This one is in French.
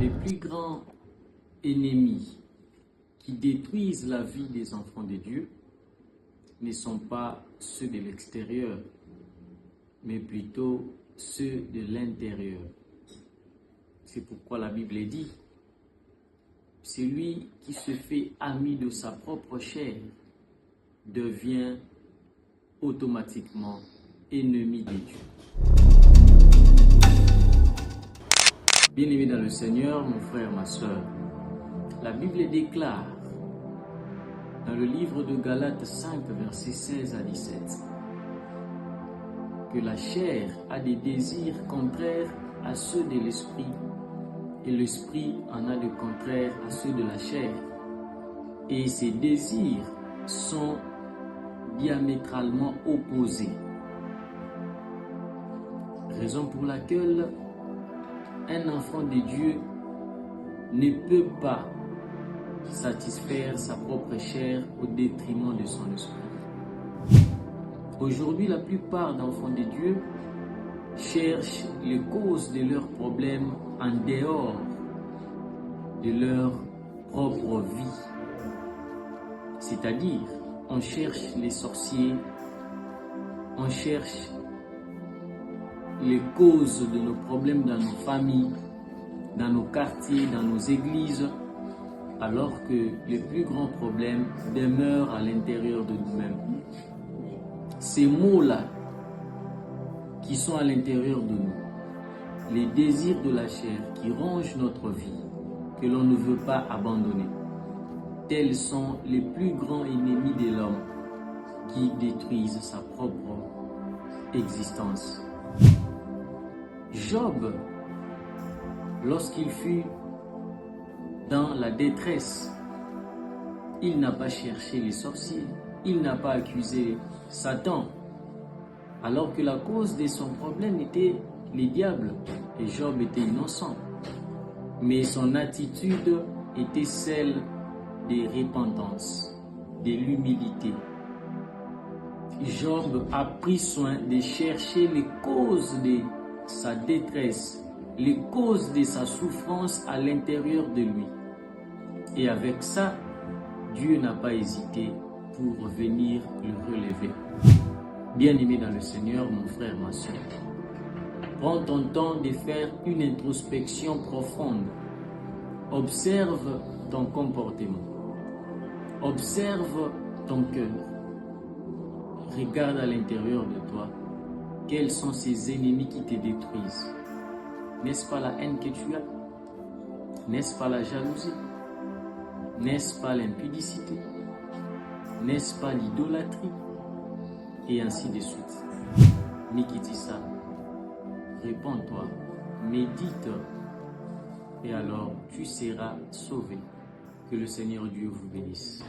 Les plus grands ennemis qui détruisent la vie des enfants de Dieu ne sont pas ceux de l'extérieur, mais plutôt ceux de l'intérieur. C'est pourquoi la Bible dit, celui qui se fait ami de sa propre chair devient automatiquement ennemi de Dieu. Bien-aimé dans le Seigneur, mon frère, ma soeur, la Bible déclare dans le livre de Galates 5, versets 16 à 17, que la chair a des désirs contraires à ceux de l'esprit, et l'esprit en a de contraires à ceux de la chair. Et ces désirs sont diamétralement opposés. Raison pour laquelle un enfant de Dieu ne peut pas satisfaire sa propre chair au détriment de son esprit. Aujourd'hui, la plupart d'enfants de Dieu cherchent les causes de leurs problèmes en dehors de leur propre vie. C'est-à-dire, on cherche les sorciers, on cherche les causes de nos problèmes dans nos familles, dans nos quartiers, dans nos églises, alors que les plus grands problèmes demeurent à l'intérieur de nous-mêmes. Ces mots-là qui sont à l'intérieur de nous, les désirs de la chair qui rongent notre vie, que l'on ne veut pas abandonner, tels sont les plus grands ennemis de l'homme qui détruisent sa propre existence. Job, lorsqu'il fut dans la détresse, il n'a pas cherché les sorciers, il n'a pas accusé Satan, alors que la cause de son problème était les diables, et Job était innocent. Mais son attitude était celle de repentance, de l'humilité. Job a pris soin de chercher les causes de sa détresse, les causes de sa souffrance à l'intérieur de lui. Et avec ça, Dieu n'a pas hésité pour venir le relever. Bien-aimé dans le Seigneur, mon frère, ma soeur, prends ton temps de faire une introspection profonde. Observe ton comportement. Observe ton cœur. Regarde à l'intérieur de toi. Quels sont ces ennemis qui te détruisent? N'est-ce pas la haine que tu as? N'est-ce pas la jalousie? N'est-ce pas l'impudicité? N'est-ce pas l'idolâtrie? Et ainsi de suite. Nikitissa, réponds-toi, médite, et alors tu seras sauvé. Que le Seigneur Dieu vous bénisse.